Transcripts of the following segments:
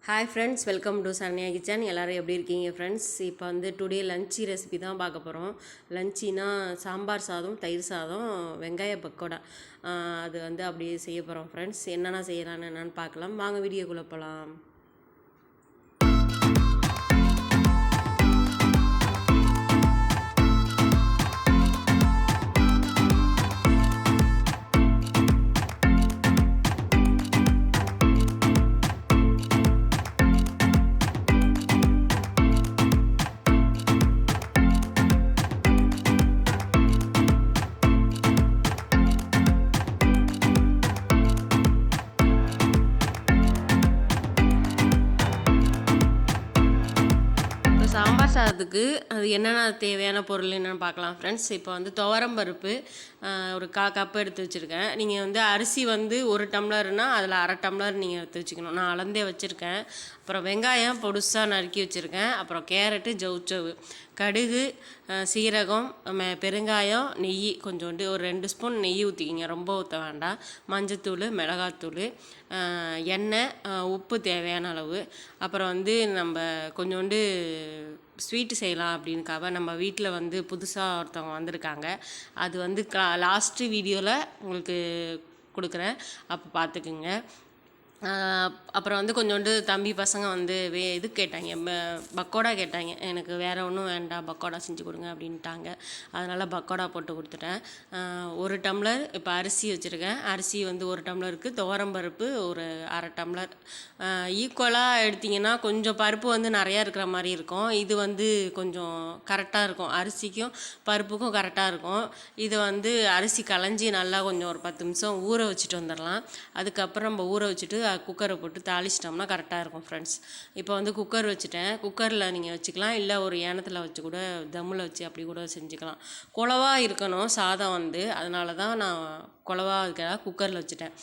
Hi friends, welcome to Saranya kitchen. எல்லோரும் எப்படி இருக்கீங்க ஃப்ரெண்ட்ஸ்? இப்போ வந்து டுடே லஞ்ச் ரெசிபி தான் பார்க்க போகிறோம். லஞ்சினா சாம்பார் சாதம், தயிர் சாதம், வெங்காய பக்கோடா. அது வந்து அப்படியே செய்ய போகிறோம் ஃப்ரெண்ட்ஸ். என்னென்ன செய்யலான்னு என்னென்னு பார்க்கலாம். வாங்க வீடியோக்குள்ளே போகலாம். சாம்பார் சாதத்துக்கு அது என்னென்ன தேவையான பொருள் என்னென்னு பார்க்கலாம் ஃப்ரெண்ட்ஸ். இப்போ வந்து துவரம் பருப்பு ஒரு கப்பு எடுத்து வச்சுருக்கேன். நீங்கள் வந்து அரிசி வந்து 1 டம்ளர்னால் அதில் அரை டம்ளர் நீங்கள் எடுத்து வச்சுக்கணும். நான் அளந்தே வச்சுருக்கேன். அப்புறம் வெங்காயம் பொடுசாக நறுக்கி வச்சுருக்கேன். அப்புறம் கேரட்டு, ஜவுச்சவு, கடுகு, சீரகம், பெருங்காயம், நெய் கொஞ்சோண்டு ஒரு 2 ஸ்பூன் நெய் ஊற்றிக்கிங்க, ரொம்ப ஊற்ற வேண்டாம். மஞ்சத்தூள், மிளகாத்தூள், எண்ணெய், உப்பு தேவையான அளவு. அப்புறம் வந்து நம்ம கொஞ்சோண்டு ஸ்வீட்டு செய்யலாம் அப்படின்னுக்காக நம்ம வீட்டில் வந்து புதுசாக ஒருத்தவங்க வந்திருக்காங்க. அது வந்து லாஸ்ட்டு வீடியோவில் உங்களுக்கு கொடுக்குறேன், அப்போ பார்த்துக்குங்க. அப்புறம் வந்து கொஞ்சோண்டு தம்பி பசங்க வந்து இது கேட்டாங்க, பக்கோடா கேட்டாங்க. எனக்கு வேறு ஒன்றும் வேண்டாம், பக்கோடா செஞ்சு கொடுங்க அப்படின்ட்டாங்க. அதனால் பக்கோடா போட்டு கொடுத்துட்டேன். 1 டம்ளர் இப்போ அரிசி வச்சுருக்கேன். அரிசி வந்து 1 டம்ளருக்கு, துவரம்பருப்பு ஒரு அரை டம்ளர். ஈக்குவலாக எடுத்திங்கன்னா கொஞ்சம் பருப்பு வந்து நிறையா இருக்கிற மாதிரி இருக்கும். இது வந்து கொஞ்சம் கரெக்டாக இருக்கும், அரிசிக்கும் பருப்புக்கும் கரெக்டாக இருக்கும். இதை வந்து அரிசி களைஞ்சி நல்லா கொஞ்சம் ஒரு 10 நிமிஷம் ஊற வச்சுட்டு வந்துடலாம். அதுக்கப்புறம் நம்ம ஊற வச்சுட்டு குக்கரை போட்டு தாளிச்சிட்டோம்னா கரெக்டாக இருக்கும் ஃப்ரெண்ட்ஸ். இப்போ வந்து குக்கர் வச்சுட்டேன். குக்கரில் நீங்கள் வச்சுக்கலாம், இல்லை ஒரு ஏனத்தில் வச்சு கூட தம்மில் வச்சு அப்படி கூட செஞ்சுக்கலாம். குழவா இருக்கணும் சாதம் வந்து, அதனால தான் நான் குழவா இருக்கிற குக்கரில் வச்சுட்டேன்.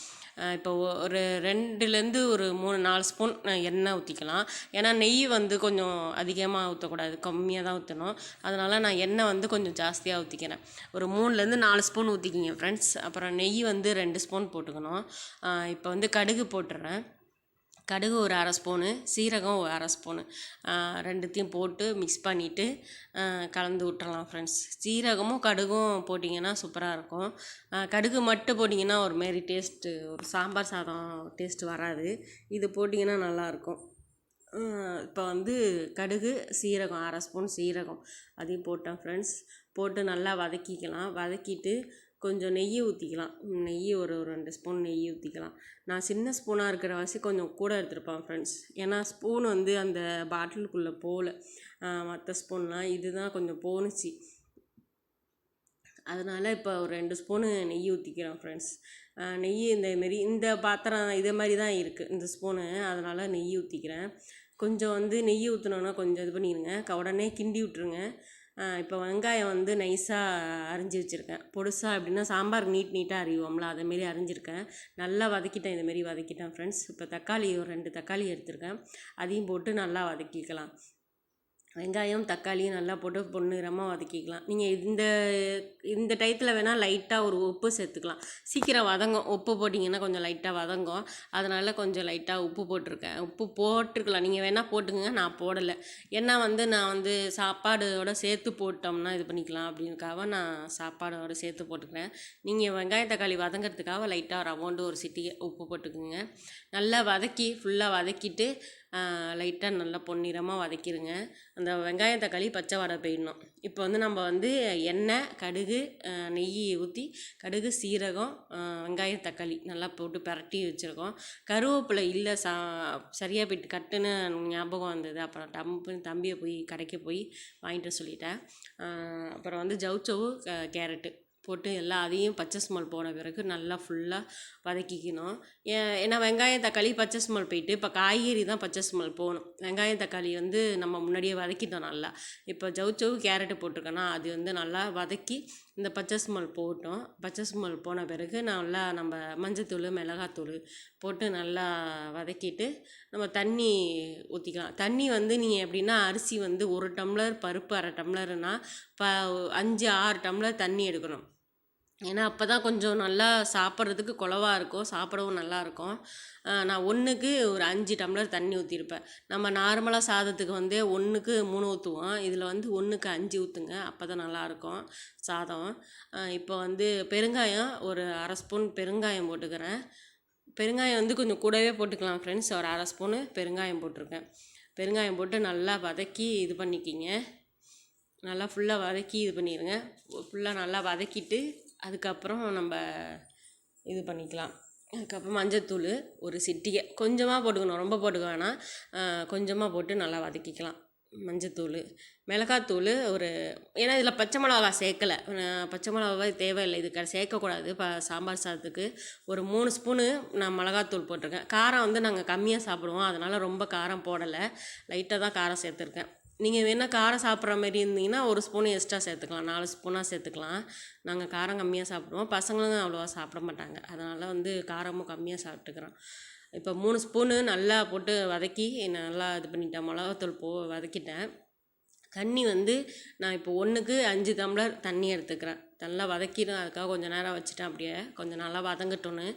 இப்போ ஒரு 2லேருந்து ஒரு 3-4 ஸ்பூன் எண்ணெய் ஊற்றிக்கலாம். ஏன்னா நெய் வந்து கொஞ்சம் அதிகமாக ஊற்றக்கூடாது, கம்மியாக தான் ஊற்றணும். அதனால் நான் எண்ணெய் வந்து கொஞ்சம் ஜாஸ்தியாக ஊற்றிக்கிறேன். ஒரு 3லேருந்து 4 ஸ்பூன் ஊற்றிக்கிங்க ஃப்ரெண்ட்ஸ். அப்புறம் நெய் வந்து 2 ஸ்பூன் போட்டுக்கணும். இப்போ வந்து கடுகு போட்டுடுறேன். கடுகு ஒரு அரை ஸ்பூனு, சீரகம் ஒரு அரை ஸ்பூனு, ரெண்டுத்தையும் போட்டு மிக்ஸ் பண்ணிவிட்டு கலந்து விட்டுறலாம் ஃப்ரெண்ட்ஸ். சீரகமும் கடுகும் போட்டிங்கன்னா சூப்பராக இருக்கும். கடுகு மட்டும் போட்டிங்கன்னா ஒரு மாரி டேஸ்ட்டு, ஒரு சாம்பார் சாதம் டேஸ்ட்டு வராது. இது போட்டிங்கன்னா நல்லாயிருக்கும். இப்போ வந்து கடுகு, சீரகம் அரை ஸ்பூன் சீரகம் அதையும் போட்டேன் ஃப்ரெண்ட்ஸ். போட்டு நல்லா வதக்கிக்கலாம். வதக்கிட்டு கொஞ்சம் நெய் ஊற்றிக்கலாம். நெய் ஒரு 2 ஸ்பூன் நெய் ஊற்றிக்கலாம். நான் சின்ன ஸ்பூனாக இருக்கிற வாசி கொஞ்சம் கூட எடுத்துருப்பேன் ஃப்ரெண்ட்ஸ். ஏன்னா ஸ்பூன் வந்து அந்த பாட்டிலுக்குள்ளே போகல, மற்ற ஸ்பூன்லாம் இதுதான் கொஞ்சம் போணுச்சு. அதனால் இப்போ ஒரு 2 ஸ்பூனு நெய் ஊற்றிக்கிறேன் ஃப்ரெண்ட்ஸ். நெய் இந்தமாரி இந்த பாத்திரம் இதே மாதிரி தான் இருக்குது இந்த ஸ்பூனு, அதனால் நெய் ஊற்றிக்கிறேன். கொஞ்சம் வந்து நெய் ஊற்றினோன்னா கொஞ்சம் இது பண்ணிடுங்க, உடனே கிண்டி விட்ருங்க. இப்போ வெங்காயம் வந்து நைஸாக அரிஞ்சு வச்சுருக்கேன். பொடுசாக எப்படின்னா சாம்பார் நீட்டாக அறிவோம்ல, அதேமாரி அரிஞ்சிருக்கேன். நல்லா வதக்கிட்டேன், இதுமாரி வதக்கிட்டேன் ஃப்ரெண்ட்ஸ். இப்போ தக்காளி ஒரு 2 தக்காளி எடுத்துருக்கேன், அதையும் போட்டு நல்லா வதக்கிக்கலாம். வெங்காயம் தக்காளியும் நல்லா போட்டு பொன்னிறமாக வதக்கிக்கலாம். நீங்கள் இந்த டயத்தில் வேணால் லைட்டாக ஒரு உப்பு சேர்த்துக்கலாம், சீக்கிரம் வதங்கும். உப்பு போட்டிங்கன்னா கொஞ்சம் லைட்டாக வதங்கும், அதனால் கொஞ்சம் லைட்டாக உப்பு போட்டிருக்கேன். உப்பு போட்டிருக்கலாம், நீங்கள் வேணால் போட்டுக்கங்க, நான் போடலை. ஏன்னா வந்து நான் வந்து சாப்பாடோடு சேர்த்து போட்டோம்னா இது பண்ணிக்கலாம் அப்படின்னுக்காக நான் சாப்பாடோடு சேர்த்து போட்டுக்கிறேன். நீங்கள் வெங்காயம் தக்காளி வதங்கிறதுக்காக லைட்டாக ரவுண்டு ஒரு சிட்டிகை உப்பு போட்டுக்குங்க. நல்லா வதக்கி ஃபுல்லாக வதக்கிட்டு லைட்டாக நல்லா பொன்னிறமாக வதக்கிடுங்க. அந்த வெங்காயம் தக்காளி பச்சை வடை போயிடணும். இப்போ வந்து நம்ம வந்து எண்ணெய், கடுகு, நெய் ஊற்றி கடுகு, சீரகம், வெங்காயம் தக்காளி நல்லா போட்டு பரட்டி வச்சுருக்கோம். கருவேப்பிலை இல்லை, சரியாக போயிட்டு கட்டுன்னு ஞாபகம் வந்தது. அப்புறம் தம்பியை போய் கடைக்கு போய் வாங்கிட்டு சொல்லிட்டேன். அப்புறம் வந்து ஜவுச்சவு, கேரட்டு போட்டு அதையும் பச்சை ஸ்மெல் போன பிறகு நல்லா ஃபுல்லாக வதக்கிக்கணும். ஏன்னா வெங்காயம் தக்காளி பச்சை ஸ்மெல் போயிட்டு இப்போ காய்கறி தான் பச்சை ஸ்மெல் போகணும். வெங்காயம் தக்காளி வந்து நம்ம முன்னாடியே வதக்கிட்டோம் நல்லா. இப்போ ஜவுச்சவு கேரட்டு போட்டிருக்கேன்னா அது வந்து நல்லா வதக்கி இந்த பச்சை ஸ்மெல் போட்டோம். பச்சை ஸ்மெல் போன பிறகு நல்லா நம்ம மஞ்சத்தூள், மிளகாத்தூள் போட்டு நல்லா வதக்கிட்டு நம்ம தண்ணி ஊற்றிக்கலாம். தண்ணி வந்து நீங்கள் எப்படின்னா அரிசி வந்து 1 டம்ளர், பருப்பு அரை டம்ளர்னால் 5-6 டம்ளர் தண்ணி எடுக்கணும். ஏன்னா அப்போ தான் கொஞ்சம் நல்லா சாப்பிட்றதுக்கு குழவா இருக்கும், சாப்பிடவும் நல்லாயிருக்கும். நான் 1க்கு ஒரு 5 டம்ளர் தண்ணி ஊற்றிருப்பேன். நம்ம நார்மலாக சாதத்துக்கு வந்து 1க்கு 3 ஊற்றுவோம், இதில் வந்து 1க்கு 5 ஊற்றுங்க, அப்போ தான் நல்லாயிருக்கும் சாதம். இப்போ வந்து பெருங்காயம் ஒரு 1/2 ஸ்பூன் பெருங்காயம் போட்டுக்கிறேன். பெருங்காயம் வந்து கொஞ்சம் கூடவே போட்டுக்கலாம் ஃப்ரெண்ட்ஸ். ஒரு 1/2 ஸ்பூனு பெருங்காயம் போட்டிருக்கேன். பெருங்காயம் போட்டு நல்லா வதக்கி இது பண்ணிக்கிங்க. நல்லா ஃபுல்லாக வதக்கி இது பண்ணிடுங்க. ஃபுல்லாக நல்லா வதக்கிட்டு அதுக்கப்புறம் நம்ம இது பண்ணிக்கலாம். அதுக்கப்புறம் மஞ்சத்தூள் ஒரு சிட்டிகை கொஞ்சமாக போட்டுக்கணும், ரொம்ப போட்டுக்க வேணாம். கொஞ்சமாக போட்டு நல்லா வதக்கிக்கலாம். மஞ்சத்தூள், மிளகாத்தூள் ஒரு, ஏன்னா இதில் பச்சை மிளகா சேர்க்கலை, பச்சை மிளகாவே தேவையில்லை, இது சேர்க்கக்கூடாது சாம்பார் சாதத்துக்கு. ஒரு 3 ஸ்பூனு நான் மிளகாத்தூள் போட்டிருக்கேன். காரம் வந்து நாங்கள் கம்மியாக சாப்பிடுவோம், அதனால் ரொம்ப காரம் போடலை, லைட்டாக தான் காரம் சேர்த்துருக்கேன். நீங்கள் வேணால் காரம் சாப்பிட்ற மாதிரி இருந்தீங்கன்னா ஒரு ஸ்பூன் எக்ஸ்ட்ரா சேர்த்துக்கலாம், 4 ஸ்பூனாக சேர்த்துக்கலாம். நாங்கள் காரம் கம்மியாக சாப்பிடுவோம், பசங்களும் அவ்வளோவா சாப்பிட மாட்டாங்க, அதனால் வந்து காரமும் கம்மியாக சாப்பிட்டுக்கிறோம். இப்போ 3 ஸ்பூனு நல்லா போட்டு வதக்கி நல்லா இது பண்ணிட்டேன், மிளகாத்தூள் வதக்கிட்டேன். தண்ணி வந்து நான் இப்போ 1க்கு 5 டம்ளர் தண்ணி எடுத்துக்கிறேன். நல்லா வதக்கிடும், அதுக்காக கொஞ்சம் நேரம் வச்சுட்டேன், அப்படியே கொஞ்சம் நல்லா வதங்கட்டும்னு.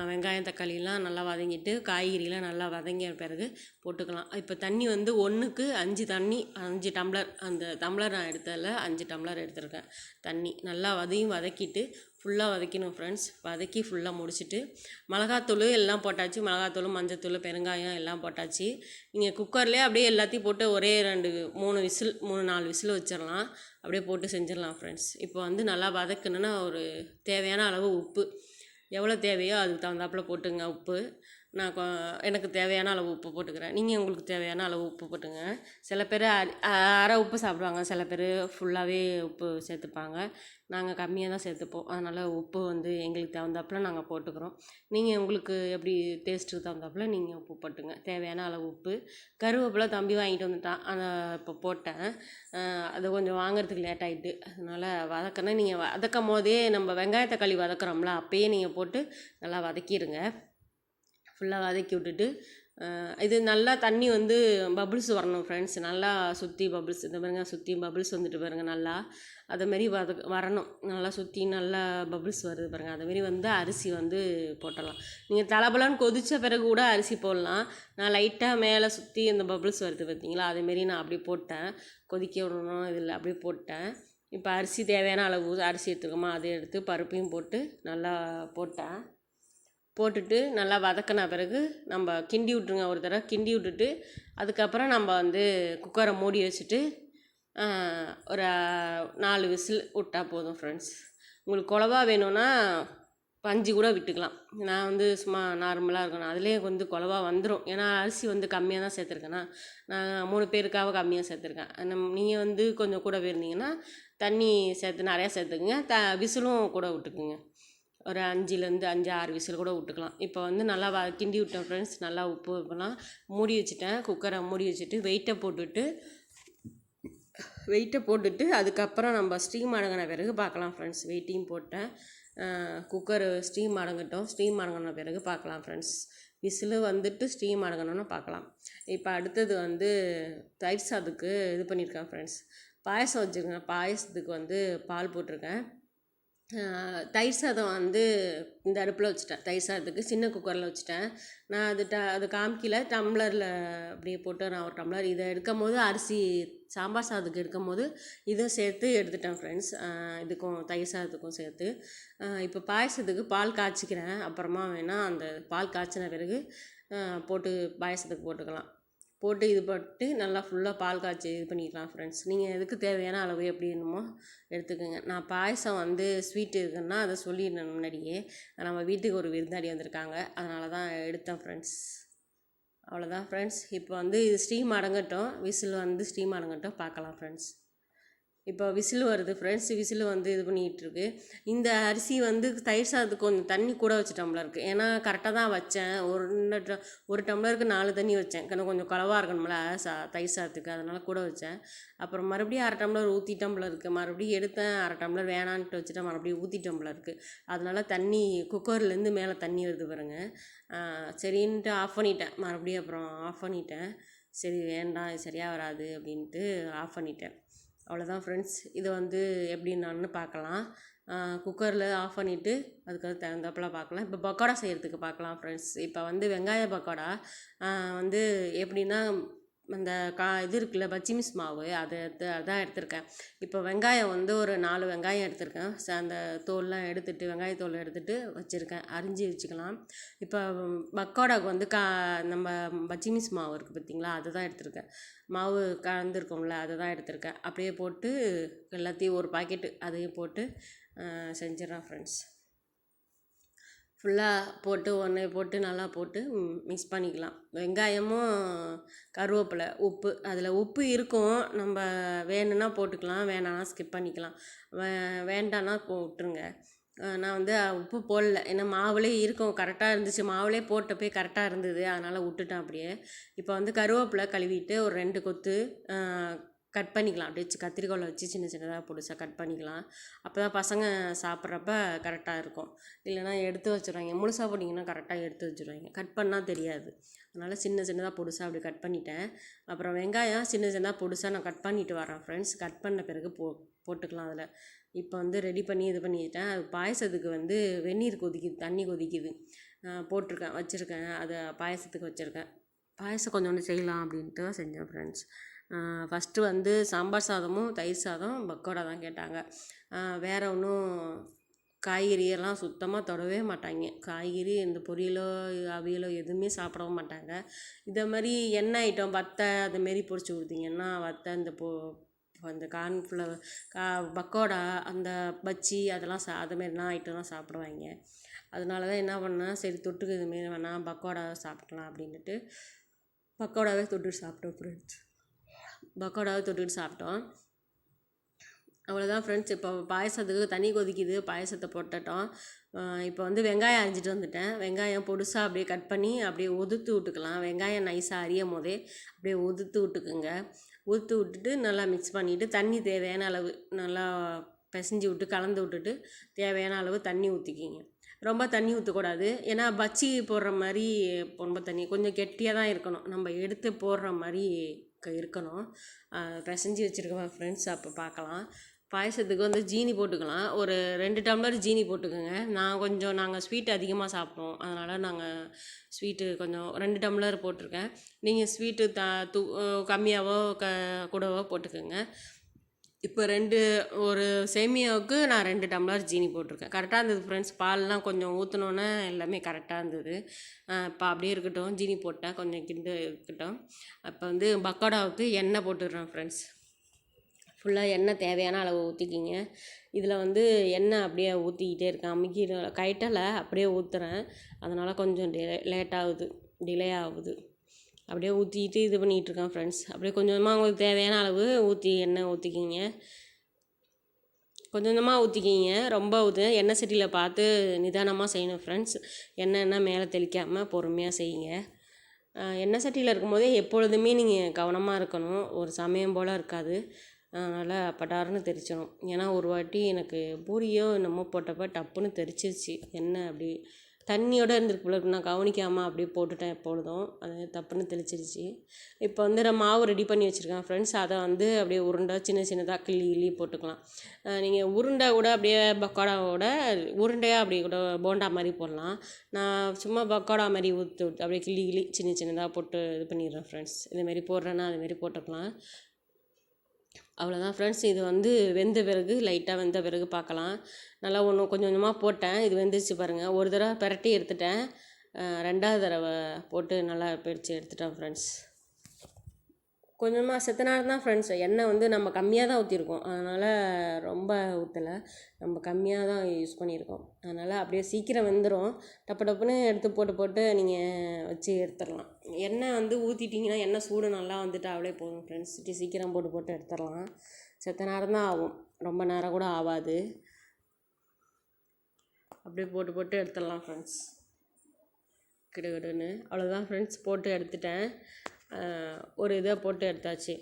வெங்காயம் தக்காளிலாம் நல்லா வதங்கிட்டு காய்கறிலாம் நல்லா வதங்கிய பிறகு போட்டுக்கலாம். இப்போ தண்ணி வந்து 1க்கு 5 டம்ளர், அந்த டம்ளர் நான் எடுத்ததில் 5 டம்ளர் எடுத்துருக்கேன் தண்ணி. நல்லா வதக்கிட்டு ஃபுல்லாக வதக்கணும் ஃப்ரெண்ட்ஸ். வதக்கி ஃபுல்லாக முடிச்சுட்டு மிளகாத்தூள் எல்லாம் போட்டாச்சு, மிளகாத்தூள், மஞ்சத்தூள், பெருங்காயம் எல்லாம் போட்டாச்சு. நீங்கள் குக்கர்லேயே அப்படியே எல்லாத்தையும் போட்டு ஒரே 3-4 விசில் வச்சிடலாம், அப்படியே போட்டு செஞ்சிடலாம் ஃப்ரெண்ட்ஸ். இப்போ வந்து நல்லா வதக்கணுன்னா ஒரு தேவையான அளவு உப்பு எவ்வளோ தேவையோ அதுக்கு தகுந்தாப்புல போட்டுங்க உப்பு. நான் எனக்கு தேவையான அளவு உப்பு போட்டுக்கிறேன், நீங்கள் உங்களுக்கு தேவையான அளவு உப்பு போட்டுங்க. சில பேர் அரை உப்பு சாப்பிடுவாங்க, சில பேர் ஃபுல்லாகவே உப்பு சேர்த்துப்பாங்க. நாங்கள் கம்மியாக தான் சேர்த்துப்போம், அதனால் உப்பு வந்து எங்களுக்கு தகுந்தாப்புல நாங்கள் போட்டுக்கிறோம். நீங்கள் உங்களுக்கு எப்படி டேஸ்ட்டுக்கு தகுந்தாப்புல நீங்கள் உப்பு போட்டுங்க, தேவையான அளவு உப்பு. கருவேப்பிலை தம்பி வாங்கிட்டு வந்துட்டான், அதை இப்போ போட்டேன். அது கொஞ்சம் வாங்குறதுக்கு லேட் ஆகிட்டு, அதனால் வதக்கணும். நீங்கள் வதக்கும் போதே நம்ம வெங்காய தக்காளி வதக்குறோம்ல, அப்போயே நீங்கள் போட்டு நல்லா வதக்கிடுங்க. ஃபுல்லாக வதக்கி விட்டுட்டு இது நல்லா தண்ணி வந்து பபுள்ஸ் வரணும் ஃப்ரெண்ட்ஸ். நல்லா சுற்றி பபுள்ஸ், இந்த பாருங்க சுற்றி பபுள்ஸ் வந்துட்டு பாருங்கள், நல்லா அதேமாரி வரணும். நல்லா சுற்றி நல்லா பபுள்ஸ் வருது பாருங்கள், அதேமாரி வந்து அரிசி வந்து போட்டலாம். நீங்கள் தலபலன்னு கொதித்த பிறகு கூட அரிசி போடலாம். நான் லைட்டாக மேலே சுற்றி இந்த பபுள்ஸ் வருது பார்த்தீங்களா, அதேமாரி நான் அப்படி போட்டேன். கொதிக்க விடணும் இதில் அப்படியே போட்டேன். இப்போ அரிசி தேவையான அளவு அரிசி எடுத்துக்கோமா, அதை எடுத்து பருப்பையும் போட்டு நல்லா போட்டுட்டு நல்லா வதக்கின பிறகு நம்ம கிண்டி விட்ருங்க, ஒரு தடவை கிண்டி விட்டுட்டு அதுக்கப்புறம் நம்ம வந்து குக்கரை மூடி வச்சுட்டு ஒரு 4 விசில் விட்டால் போதும் ஃப்ரெண்ட்ஸ். உங்களுக்கு குழவா வேணும்னா 5 கூட விட்டுக்கலாம். நான் வந்து சும்மா நார்மலாக இருக்கணும், அதுலேயே வந்து குழவா வந்துடும். ஏன்னா அரிசி வந்து கம்மியாக தான் சேர்த்துருக்கேன்னா, நான் 3 பேருக்காக கம்மியாக சேர்த்துருக்கேன். நீங்கள் வந்து கொஞ்சம் கூட போயிருந்தீங்கன்னா தண்ணி சேர்த்து நிறையா சேர்த்துக்குங்க, விசிலும் கூட விட்டுக்குங்க. ஒரு 5-6 விசில் கூட விட்டுக்கலாம். இப்போ வந்து நல்லா கிண்டி விட்டேன் ஃப்ரெண்ட்ஸ். நல்லா உப்பு இப்போலாம் மூடி வச்சுட்டேன், குக்கரை மூடி வச்சுட்டு வெயிட்டை போட்டுட்டு அதுக்கப்புறம் நம்ம ஸ்டீம் அடங்கின பிறகு பார்க்கலாம் ஃப்ரெண்ட்ஸ். வெயிட்டையும் போட்டேன், குக்கர் ஸ்டீம் அடங்கின பிறகு பார்க்கலாம் ஃப்ரெண்ட்ஸ். விசிலு வந்துட்டு ஸ்டீம் அடங்கணுன்னு பார்க்கலாம். இப்போ அடுத்தது வந்து தயிர் சாதத்துக்கு இது பண்ணியிருக்கேன் ஃப்ரெண்ட்ஸ். பாயசம் வச்சுருக்கேன், பாயசத்துக்கு வந்து பால் போட்டிருக்கேன். தயிர் சாதம் வந்து இந்த அடுப்பில் வச்சுட்டேன், தயிர் சாதத்துக்கு சின்ன குக்கரில் வச்சுட்டேன். நான் அது காமிக்கல, டம்ளரில் அப்படியே போட்டு நான் ஒரு டம்ளர் இதை எடுக்கும் போது அரிசி சாம்பார் சாதத்துக்கு எடுக்கும் போது இதுவும் சேர்த்து எடுத்துட்டேன் ஃப்ரெண்ட்ஸ். இதுக்கும் தயிர் சாதத்துக்கும் சேர்த்து. இப்போ பாயசத்துக்கு பால் காய்ச்சிக்கிறேன், அப்புறமா வேணால் அந்த பால் காய்ச்சின பிறகு போட்டு பாயசத்துக்கு போட்டு இது போட்டு நல்லா ஃபுல்லாக பால் காய்ச்சி இது பண்ணிக்கலாம் ஃப்ரெண்ட்ஸ். நீங்கள் எதுக்கு தேவையான அளவு எப்படி வேணுமோ எடுத்துக்கோங்க. நான் பாயசம் வந்து ஸ்வீட் இருக்குன்னா அதை சொல்லிடணும் முன்னாடியே, நம்ம வீட்டுக்கு ஒரு விருந்தாடி வந்திருக்காங்க, அதனால தான் எடுத்தேன் ஃப்ரெண்ட்ஸ். அவ்வளோதான் ஃப்ரெண்ட்ஸ். இப்போ வந்து இது ஸ்டீம் அடங்கட்டும், விசில் வந்து ஸ்டீம் அடங்கட்டும் பார்க்கலாம் ஃப்ரெண்ட்ஸ். இப்போ விசில் வருது ஃப்ரெண்ட்ஸ், விசில் வந்து இது பண்ணிகிட்ருக்கு. இந்த அரிசி வந்து தயிர் சாதத்துக்கு கொஞ்சம் தண்ணி கூட வச்சுட்டோம்ல இருக்குது, ஏன்னா கரெக்டாக தான் வச்சேன். ஒரு டம்ளருக்கு 4 தண்ணி வச்சேன், கொஞ்சம் குழவா இருக்கணும்ல தயிர் சாதத்துக்கு, அதனால் கூட வச்சேன். அப்புறம் மறுபடியும் 1/2 டம்ளர் ஊற்றிட்டோம்ல இருக்குது, மறுபடியும் எடுத்தேன், 1/2 டம்ளர் வேணான்ட்டு வச்சுட்டேன், மறுபடியும் ஊற்றிட்டோம்ல இருக்குது. அதனால் தண்ணி குக்கர்லேருந்து மேலே தண்ணி வருது பாருங்கள். சரின்ட்டு ஆஃப் பண்ணிட்டேன், மறுபடியும் அப்புறம் ஆஃப் பண்ணிட்டேன். சரி வேண்டாம், இது சரியாக வராது அப்படின்ட்டு ஆஃப் பண்ணிட்டேன். அவ்வளோதான் ஃப்ரெண்ட்ஸ். இதை வந்து எப்படி என்னான்னு பார்க்கலாம். குக்கரில் ஆஃப் பண்ணிவிட்டு அதுக்கு தகுந்தாப்பில் பார்க்கலாம். இப்போ பக்கோடா செய்கிறதுக்கு பார்க்கலாம் ஃப்ரெண்ட்ஸ். இப்போ வந்து வெங்காய பக்கோடா வந்து எப்படின்னா அந்த இது இருக்குல்ல பச்சி மிஸ் மாவு அதான் எடுத்திருக்கேன். இப்போ வெங்காயம் வந்து ஒரு 4 வெங்காயம் எடுத்திருக்கேன். அந்த தோல்லாம் எடுத்துகிட்டு வெங்காயத்தோல் எடுத்துகிட்டு வச்சுருக்கேன், அரிஞ்சு வச்சுக்கலாம். இப்போ பக்கோடாவுக்கு வந்து நம்ம பச்சி மிஸ் மாவு இருக்குது பார்த்திங்களா, அதுதான் எடுத்திருக்கேன். மாவு கலந்துருக்கோம்ல அதை தான் எடுத்திருக்கேன். அப்படியே போட்டு எல்லாத்தையும் ஒரு பாக்கெட்டு அதையும் போட்டு செஞ்சிடறேன் ஃப்ரெண்ட்ஸ். ஃபுல்லாக போட்டு ஒன்று போட்டு நல்லா போட்டு மிக்ஸ் பண்ணிக்கலாம். வெங்காயமும் கருவேப்பிலை உப்பு, அதில் உப்பு இருக்கும், நம்ம வேணும்னா போட்டுக்கலாம், வேணான்னா ஸ்கிப் பண்ணிக்கலாம். வேண்டான்னா விட்டுருங்க. நான் வந்து உப்பு போடல, ஏன்னா மாவுலேயே இருக்கும், கரெக்டாக இருந்துச்சு, மாவுலேயே போட்டப்போ கரெக்டாக இருந்தது, அதனால் விட்டுட்டேன் அப்படியே. இப்போ வந்து கருவேப்பிலை கழுவிட்டு ஒரு 2 கொத்து கட் பண்ணிக்கலாம். அப்படியே கத்திரிக்கோலை வச்சு சின்ன சின்னதாக பொடிசாக கட் பண்ணிக்கலாம். அப்போ தான் பசங்க சாப்பிட்றப்ப கரெக்டாக இருக்கும். இல்லைனா எடுத்து வச்சுருவாங்க, முழுசாக போட்டிங்கன்னா கரெக்டாக எடுத்து வச்சுருவாங்க, கட் பண்ணால் தெரியாது. அதனால் சின்ன சின்னதாக பொடிசாக அப்படி கட் பண்ணிட்டேன். அப்புறம் வெங்காயம் சின்ன சின்னதாக பொடிசாக நான் கட் பண்ணிட்டு வரேன் ஃப்ரெண்ட்ஸ். கட் பண்ண பிறகு போட்டுக்கலாம் அதில். இப்போ வந்து ரெடி பண்ணி இது பண்ணிட்டேன். அது பாயசத்துக்கு வந்து வெந்நீர் கொதிக்குது, தண்ணி கொதிக்குது, வச்சுருக்கேன். அதை பாயசத்துக்கு வச்சுருக்கேன். பாயசம் கொஞ்சோண்டு செய்யலாம் அப்படின்ட்டு செஞ்சேன் ஃப்ரெண்ட்ஸ். ஃபஸ்ட்டு வந்து சாம்பார் சாதமும் தயிர் சாதம் பக்கோடா தான் கேட்டாங்க. வேறு ஒன்றும் காய்கறியெல்லாம் சுத்தமாக தொடவே மாட்டாங்க. காய்கறி இந்த பொரியலோ அவியலோ எதுவுமே சாப்பிடவும் மாட்டாங்க. இதை மாதிரி எண்ணெய் ஐட்டம் வத்தை அதுமாரி பொரிச்சு கொடுத்தீங்கன்னா வத்தை அந்த கார்ன்ஃப்ளவர் பக்கோடா அந்த பச்சி அதெல்லாம் அதுமாரிலாம் ஐட்டம்லாம் சாப்பிடுவாங்க. அதனால தான் என்ன பண்ணேன், சரி தொட்டுக்கு இதுமாரி வேணாம் பக்கோடா சாப்பிட்லாம் அப்படின்ட்டு பக்கோடாவே தொட்டுட்டு சாப்பிட்டோம் ஃப்ரெண்ட்ஸ். பக்கோடாவை தொட்டுட்டு சாப்பிட்டோம். அவ்வளோதான் ஃப்ரெண்ட்ஸ். இப்போ பாயசத்துக்கு தண்ணி கொதிக்குது, பாயசத்தை போட்டுட்டோம். இப்போ வந்து வெங்காயம் அரிஞ்சிட்டு வந்துட்டேன். வெங்காயம் பொடுசாக அப்படியே கட் பண்ணி அப்படியே உதுத்து விட்டுக்கலாம். வெங்காயம் நைஸாக அரியும் போதே அப்படியே உதுத்து விட்டுக்குங்க. உதுத்து விட்டுட்டு நல்லா மிக்ஸ் பண்ணிவிட்டு தண்ணி தேவையான அளவு நல்லா பிசைஞ்சு விட்டு கலந்து விட்டுட்டு தேவையான அளவு தண்ணி ஊற்றிக்கிங்க. ரொம்ப தண்ணி ஊற்றக்கூடாது, ஏன்னா பச்சி போடுற மாதிரி ரொம்ப தண்ணி கொஞ்சம் கெட்டியாக தான் இருக்கணும், நம்ம எடுத்து போடுற மாதிரி இருக்கணும். பிசைஞ்சு வச்சுருக்கேன் ஃப்ரெண்ட்ஸ். அப்போ பார்க்கலாம். பாயசத்துக்கு வந்து ஜீனி போட்டுக்கலாம். ஒரு 2 டம்ளர் ஜீனி போட்டுக்கோங்க. நாங்கள் ஸ்வீட் அதிகமாக சாப்பிடுவோம், அதனால் நாங்கள் ஸ்வீட்டு கொஞ்சம் 2 டம்ளர் போட்டிருக்கேன். நீங்கள் ஸ்வீட்டு கம்மியாகவோ கூடவோ போட்டுக்கோங்க. இப்போ ஒரு சேமியாவுக்கு நான் 2 டம்ளர் ஜீனி போட்டிருக்கேன். கரெக்டாக இருந்தது ஃப்ரெண்ட்ஸ். பால்லாம் கொஞ்சம் ஊற்றினோன்னே எல்லாமே கரெக்டாக இருந்தது. இப்போ அப்படியே இருக்கட்டும், ஜீனி போட்டேன் கொஞ்சம் இருக்கட்டும். அப்போ வந்து பக்கோடாவுக்கு எண்ணெய் போட்டுடுறேன் ஃப்ரெண்ட்ஸ். ஃபுல்லாக எண்ணெய் தேவையான அளவு ஊற்றிக்கிங்க. இதில் வந்து எண்ணெய் அப்படியே ஊற்றிக்கிட்டே இருக்கேன், கைட்டலை அப்படியே ஊற்றுறேன். அதனால் கொஞ்சம் டிலே ஆகுது. அப்படியே ஊற்றிக்கிட்டு இது பண்ணிகிட்ருக்கேன் ஃப்ரெண்ட்ஸ். அப்படியே கொஞ்சமாக உங்களுக்கு தேவையான அளவு எண்ணெய் ஊற்றிக்கிங்க. கொஞ்சமாக ஊற்றிக்கிங்க, ரொம்ப எண்ணெய் சட்டியில் பார்த்து நிதானமாக செய்யணும் ஃப்ரெண்ட்ஸ். எண்ணெய்னா மேலே தெளிக்காமல் பொறுமையாக செய்யுங்க. எண்ணெய் சட்டியில் இருக்கும்போதே எப்பொழுதுமே நீங்கள் கவனமாக இருக்கணும், ஒரு சமயம் போல் இருக்காது. அதனால் பட்டாருன்னு தெரிச்சிடும். ஏன்னா ஒரு வாட்டி எனக்கு பூரியோ என்னமோ போட்டப்போ டப்புன்னு தெரிச்சிருச்சு எண்ணெய். அப்படி தண்ணியோடு இருந்திருக்கு, நான் கவனிக்காமல் அப்படியே போட்டுட்டேன் எப்பொழுதும், அது தப்புன்னு தெளிச்சிருச்சு. இப்போ வந்து நான் மாவு ரெடி பண்ணி வச்சுருக்கேன் ஃப்ரெண்ட்ஸ். அதை வந்து அப்படியே உருண்டை சின்ன சின்னதாக கிள்ளி போட்டுக்கலாம். நீங்கள் உருண்டை கூட அப்படியே பக்கோடாவோட உருண்டையாக அப்படி கூட போண்டா மாதிரி போடலாம். நான் சும்மா பக்கோடா மாதிரி ஊற்றி அப்படியே கிள்ளி சின்ன சின்னதாக போட்டு இது பண்ணிடுறேன் ஃப்ரெண்ட்ஸ். இதுமாரி போடுறேன்னா அதுமாரி போட்டுக்கலாம். அவ்வளோதான் ஃப்ரெண்ட்ஸ். இது வந்து லைட்டாக வெந்த பிறகு பார்க்கலாம். நல்லா கொஞ்சம் கொஞ்சமாக போட்டேன், இது வெந்துருச்சு பாருங்கள். ஒரு தடவை பிரட்டி எடுத்துட்டேன், 2வது தடவை போட்டு நல்லா பிரித்து எடுத்துட்டேன் ஃப்ரெண்ட்ஸ். கொஞ்சமாக செத்த நேரம் தான் ஃப்ரெண்ட்ஸ். எண்ணெய் வந்து நம்ம கம்மியாக தான் ஊற்றிருக்கோம், அதனால் ரொம்ப ஊற்றலை, நம்ம கம்மியாக தான் யூஸ் பண்ணியிருக்கோம். அதனால் அப்படியே சீக்கிரம் வெந்துடும். டப்புன்னு எடுத்து போட்டு நீங்கள் வச்சு எடுத்துடலாம். எண்ணெய் வந்து ஊற்றிட்டிங்கன்னா எண்ணெய் சூடு நல்லா வந்துட்டு அவளே போதும் ஃப்ரெண்ட்ஸ். சீக்கிரம் போட்டு எடுத்துடலாம். செத்த நேரம் தான் ஆகும், ரொம்ப நேரம் கூட ஆகாது. அப்படியே போட்டு எடுத்துடலாம் ஃப்ரெண்ட்ஸ், கிடுகிடுன்னு. அவ்வளோதான் ஃப்ரெண்ட்ஸ், போட்டு எடுத்துட்டேன். ஒரு இதை போட்டு எடுத்தாச்சு.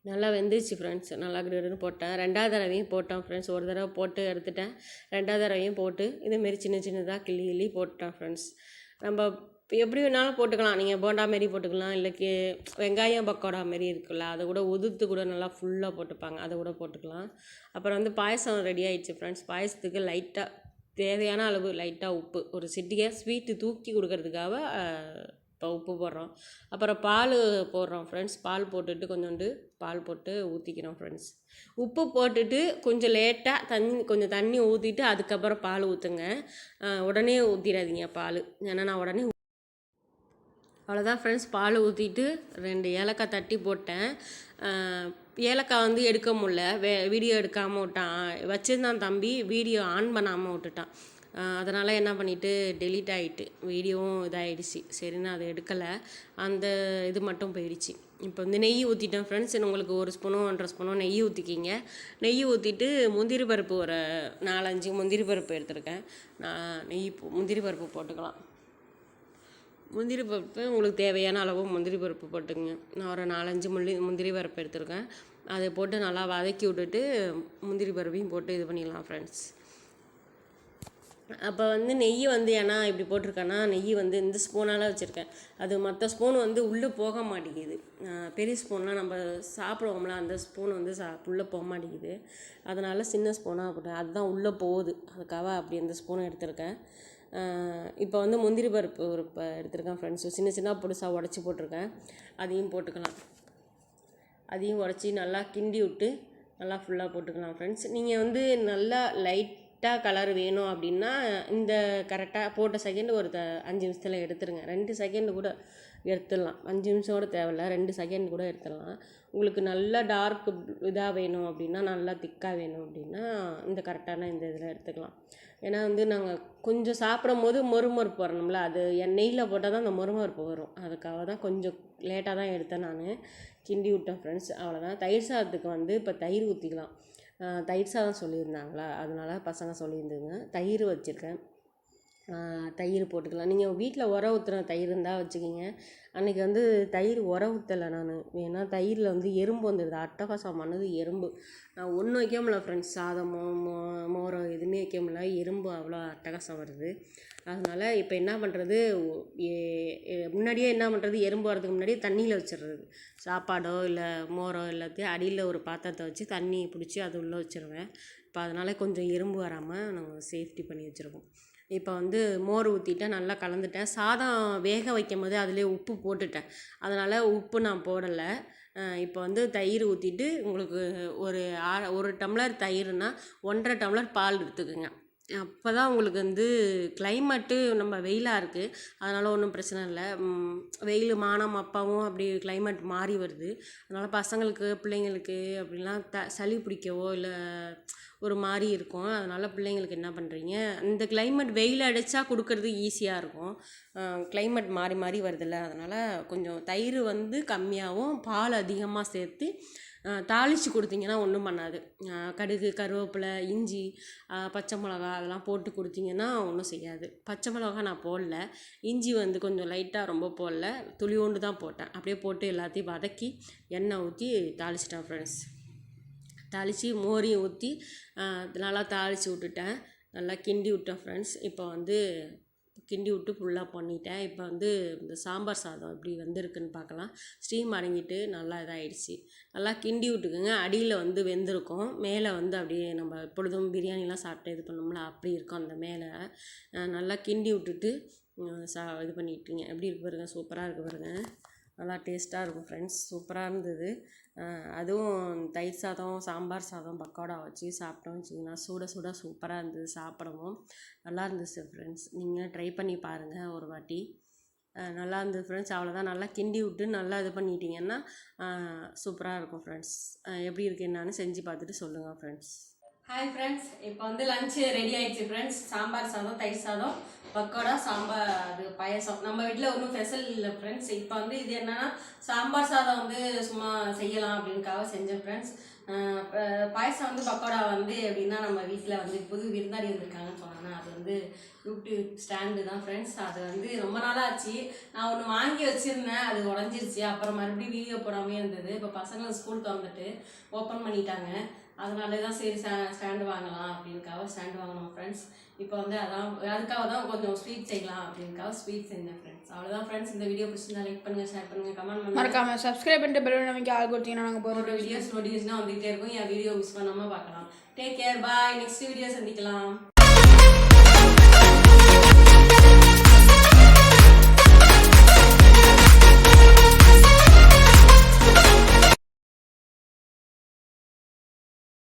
நல்லா வெந்துருச்சு ஃப்ரெண்ட்ஸ். நல்லா கிடுன்னு போட்டேன். 2வது தடவையும் போட்டேன் ஃப்ரெண்ட்ஸ். ஒரு தடவை போட்டு எடுத்துட்டேன், 2வது தடவையும் போட்டு இதுமாரி சின்ன சின்னதாக கிள்ளி போட்டேன் ஃப்ரெண்ட்ஸ். நம்ம எப்படி வேணாலும் போட்டுக்கலாம். நீங்கள் போண்டா மாரி போட்டுக்கலாம், இல்லை வெங்காயம் பக்கோடா மாரி இருக்குல்ல, அதை கூட உதுத்து கூட நல்லா ஃபுல்லாக போட்டுப்பாங்க, அதை கூட போட்டுக்கலாம். அப்புறம் வந்து பாயசம் ரெடி ஆகிடுச்சு ஃப்ரெண்ட்ஸ். பாயசத்துக்கு லைட்டாக தேவையான அளவு லைட்டாக உப்பு, ஒரு சிட்டிகை ஸ்வீட்டு தூக்கி கொடுக்கறதுக்காக இப்போ உப்பு போடுறோம். அப்புறம் பால் போடுறோம் ஃப்ரெண்ட்ஸ். பால் போட்டுட்டு கொஞ்சோண்டு பால் போட்டு ஊற்றிக்கிறோம் ஃப்ரெண்ட்ஸ். உப்பு போட்டுட்டு கொஞ்சம் லேட்டாக கொஞ்சம் தண்ணி ஊற்றிட்டு அதுக்கப்புறம் பால் ஊற்றுங்க. உடனே ஊற்றிடாதீங்க பால், ஏன்னா நான் உடனே அவ்வளோதான் ஃப்ரெண்ட்ஸ். பால் ஊற்றிட்டு 2 ஏலக்காய் தட்டி போட்டேன். ஏலக்காய் வந்து எடுக்க முடில, வீடியோ எடுக்காமல் விட்டான், வச்சுருந்தான் தம்பி, வீடியோ ஆன் பண்ணாமல் விட்டுட்டான். அதனால் என்ன பண்ணிவிட்டு டெலீட் ஆகிட்டு வீடியோவும் இதாகிடுச்சு. சரின்னு அதை எடுக்கலை, அந்த இது மட்டும் போயிடுச்சு. இப்போ வந்து நெய் ஊற்றிட்டேன் ஃப்ரெண்ட்ஸ். உங்களுக்கு 1 ஸ்பூனோ 1.5 ஸ்பூனோ நெய் ஊற்றிக்கிங்க. நெய் ஊற்றிட்டு முந்திரி பருப்பு ஒரு 4-5 முந்திரி பருப்பு எடுத்துருக்கேன். முந்திரி பருப்பு போட்டுக்கலாம். முந்திரி பருப்பு உங்களுக்கு தேவையான அளவு முந்திரி பருப்பு போட்டுங்க. நான் ஒரு 4-5 முந்திரி பருப்பு எடுத்துருக்கேன். அதை போட்டு நல்லா வதக்கி விட்டுட்டு முந்திரி பருப்பையும் போட்டு இது பண்ணிடலாம் ஃப்ரெண்ட்ஸ். அப்போ வந்து நெய் வந்து ஏன்னா இப்படி போட்டிருக்கேன்னா, நெய் வந்து இந்த ஸ்பூனால் வச்சுருக்கேன். அது மற்ற ஸ்பூன் வந்து உள்ளே போக மாட்டேங்குது. பெரிய ஸ்பூன்லாம் நம்ம சாப்பிடுவோம்ல, அந்த ஸ்பூன் வந்து உள்ளே போக மாட்டேங்குது. அதனால் சின்ன ஸ்பூனாக போட்டேன், அதுதான் உள்ளே போகுது. அதுக்காக அப்படி அந்த ஸ்பூனை எடுத்திருக்கேன். இப்போ வந்து முந்திரி பருப்பு ஒரு எடுத்துருக்கேன் ஃப்ரெண்ட்ஸ். சின்ன சின்ன பொடிசாக உடச்சி போட்டிருக்கேன், அதையும் போட்டுக்கலாம். அதையும் உடச்சி நல்லா கிண்டி விட்டு நல்லா ஃபுல்லாக போட்டுக்கலாம் ஃப்ரெண்ட்ஸ். நீங்கள் வந்து நல்லா லைட்டாக கலர் வேணும் அப்படின்னா இந்த கரெக்டாக போட்ட செகண்ட் ஒரு 5 நிமிஷத்தில் எடுத்துருங்க. 2 செகண்ட் கூட எடுத்துடலாம், 5 நிமிஷம் கூட தேவையில்ல, 2 செகண்ட் கூட எடுத்துடலாம். உங்களுக்கு நல்லா டார்க் இதாக வேணும் அப்படின்னா, நல்லா திக்காக வேணும் அப்படின்னா இந்த கரெக்டான இந்த இதில் எடுத்துக்கலாம். ஏன்னா வந்து நாங்கள் கொஞ்சம் சாப்பிடும் போது மொறுமொறுப்பு வரணும்ல, அது எண்ணெயில் போட்டால் தான் அந்த மொறுமொறுப்பு வரும். அதுக்காக தான் கொஞ்சம் லேட்டாக தான் எடுத்தேன் நான். கிண்டி விட்டேன் ஃப்ரெண்ட்ஸ். அவ்வளோதான். தயிர் சாதத்துக்கு வந்து இப்போ தயிர் ஊற்றிக்கலாம். தயிர் சாதம் சொல்லியிருந்தாங்களா, அதனால பசங்க சொல்லியிருந்துங்க. தயிர் வச்சுருக்கேன், தயிர் போட்டுக்கலாம். நீங்கள் வீட்டில் உர ஊற்றுன தயிர் இருந்தால் வச்சுக்கிங்க. அன்றைக்கி வந்து தயிர் உர ஊற்றலை நான், ஏன்னா தயிரில் வந்து எறும்பு வந்துடுது, அட்டகாசமானது எறும்பு. நான் ஒன்றும் வைக்க முடியல ஃப்ரெண்ட்ஸ், சாதமோ மோரோ எதுவுமே வைக்க முடியல, எறும்பு அவ்வளோ அட்டகாசம் வருது. அதனால் இப்போ என்ன பண்ணுறது, முன்னாடியே என்ன பண்ணுறது, எறும்பு வரதுக்கு முன்னாடியே தண்ணியில் வச்சிடுறது. சாப்பாடோ இல்லை மோரோ எல்லாத்தையும் அடியில் ஒரு பாத்திரத்தை வச்சு தண்ணி பிடிச்சி அது உள்ளே வச்சுருவேன். இப்போ அதனால் கொஞ்சம் எறும்பு வராமல் நாங்கள் சேஃப்டி பண்ணி வச்சுருக்கோம். இப்போ வந்து மோர் ஊற்றிட்டேன், நல்லா கலந்துட்டேன். சாதம் வேக வைக்கும் போது அதிலே உப்பு போட்டுட்டேன், அதனால் உப்பு நான் போடலை. இப்போ வந்து தயிர் ஊற்றிட்டு உங்களுக்கு ஒரு டம்ளர் தயிர்னால் 1.5 டம்ளர் பால் எடுத்துக்கோங்க. அப்போ தான் உங்களுக்கு வந்து கிளைமேட்டு நம்ம வெயிலாக இருக்குது, அதனால் ஒன்றும் பிரச்சனை இல்லை. வெயில் மானம் அப்பாவும் அப்படி கிளைமேட் மாறி வருது. அதனால் பசங்களுக்கு பிள்ளைங்களுக்கு அப்படிலாம் சளி பிடிக்கவோ இல்லை ஒரு மாதிரி இருக்கும். அதனால் பிள்ளைங்களுக்கு என்ன பண்ணுறீங்க, இந்த கிளைமேட் வெயில் அடித்தா கொடுக்கறது ஈஸியாக இருக்கும். கிளைமேட் மாறி மாறி வருதில்ல, அதனால் கொஞ்சம் தயிர் வந்து கம்மியாகவும் பால் அதிகமாக சேர்த்து தாளித்து கொடுத்தீங்கன்னா ஒன்றும் பண்ணாது. கடுகு, கருவேப்பிலை, இஞ்சி, பச்சை மிளகா அதெல்லாம் போட்டு கொடுத்தீங்கன்னா ஒன்றும் செய்யாது. பச்சை மிளகா நான் போடல, இஞ்சி வந்து கொஞ்சம் லைட்டாக ரொம்ப போடல, துளியோண்டு தான் போட்டேன். அப்படியே போட்டு எல்லாத்தையும் வதக்கி எண்ணெய் ஊற்றி தாளிச்சிட்டேன் ஃப்ரெண்ட்ஸ். தாளித்து மோரையும் ஊற்றி நல்லா தாளித்து விட்டுட்டேன், நல்லா கிண்டி விட்டேன் ஃப்ரெண்ட்ஸ். இப்போ வந்து கிண்டி விட்டு ஃபுல்லாக பண்ணிட்டேன். இப்போ வந்து இந்த சாம்பார் சாதம் எப்படி வந்திருக்குன்னு பார்க்கலாம். ஸ்டீம் அடங்கிட்டு நல்லா இதாகிடுச்சு. நல்லா கிண்டி விட்டுக்குங்க. அடியில் வந்து வெந்திருக்கும், மேலே வந்து அப்படியே நம்ம எப்பொழுதும் பிரியாணிலாம் சாப்பிட்டு இது பண்ணோம்ல அப்படி இருக்கும் அந்த மேலே. நல்லா கிண்டி விட்டுட்டு இது பண்ணிட்டீங்க. எப்படி இருக்கு பாருங்க, சூப்பராக இருக்குது பாருங்க, நல்லா டேஸ்ட்டாக இருக்கும் ஃப்ரெண்ட்ஸ். சூப்பராக இருந்தது. அதுவும் தயிர் சாதம், சாம்பார் சாதம், பக்கோடா வச்சு சாப்பிட்டோம் வச்சிங்கன்னா சுட சுட சூப்பராக இருந்தது. சாப்பிடவும் நல்லா இருந்துச்சு ஃப்ரெண்ட்ஸ். நீங்கள் ட்ரை பண்ணி பாருங்கள் ஒரு வாட்டி, நல்லா இருந்தது ஃப்ரெண்ட்ஸ். அவ்வளோதான். நல்லா கிண்டி விட்டு நல்லா இது பண்ணிட்டீங்கன்னா சூப்பராக இருக்கும் ஃப்ரெண்ட்ஸ். எப்படி இருக்கு என்னன்னு செஞ்சு பார்த்துட்டு சொல்லுங்கள் ஃப்ரெண்ட்ஸ். ஹாய் ஃப்ரெண்ட்ஸ், இப்போ வந்து லஞ்சு ரெடி ஆகிடுச்சு ஃப்ரெண்ட்ஸ். சாம்பார் சாதம், தயிர் சாதம், பக்கோடா, சாம்பார், அது பாயசம். நம்ம வீட்டில் ஒன்றும் ஸ்பெஷல் இல்லை ஃப்ரெண்ட்ஸ். இப்போ வந்து இது என்னென்னா சாம்பார் சாதம் வந்து சும்மா செய்யலாம் அப்படின்னுக்காக செஞ்சேன் ஃப்ரெண்ட்ஸ். பாயசம் வந்து பக்கோடா வந்து எப்படின்னா நம்ம வீட்டில் வந்து புது விருந்தாடி வந்திருக்காங்கன்னு சொன்னாங்க, அது வந்து யூடியூப் ஸ்டாண்டு தான் ஃப்ரெண்ட்ஸ். அது வந்து ரொம்ப நாளாக ஆச்சு, நான் ஒன்று வாங்கி வச்சுருந்தேன், அது உடஞ்சிருச்சு. அப்புறம் மறுபடியும் வீடியோ போடாமே இருந்தது. இப்போ பசங்களை ஸ்கூல் திறந்துட்டு ஓப்பன் பண்ணிட்டாங்க, அதனால தான் சரி ஸ்டாண்டு வாங்கலாம் அப்படின்னுக்காக ஸ்டாண்டு வாங்கினோம் ஃப்ரெண்ட்ஸ். இப்போ வந்து அதுக்காக தான் கொஞ்சம் ஸ்வீட் செய்யலாம் அப்படின்னுக்காக ஸ்வீட் செஞ்சேன் ஃப்ரெண்ட்ஸ். அவ்வளோதான் ஃப்ரெண்ட்ஸ். இந்த வீடியோ பிடிச்சிருந்தா லைக் பண்ணுங்கள், ஷேர் பண்ணுங்கள், கமெண்ட் பண்ணுங்கள். மறக்காம சப்ஸ்கிரைப் பண்ணிட்டு பெல் நமக்கு ஆள் கொடுத்தீங்கன்னா நாங்கள் போகிற வீடியோஸ் நோட்டிஃபிகேஷனாக வந்துகிட்டே இருக்கும். என் வீடியோ மிஸ் பண்ணாமல் பார்க்கலாம். டேக் கேர், பாய். நெக்ஸ்ட் வீடியோ சந்திக்கலாம்.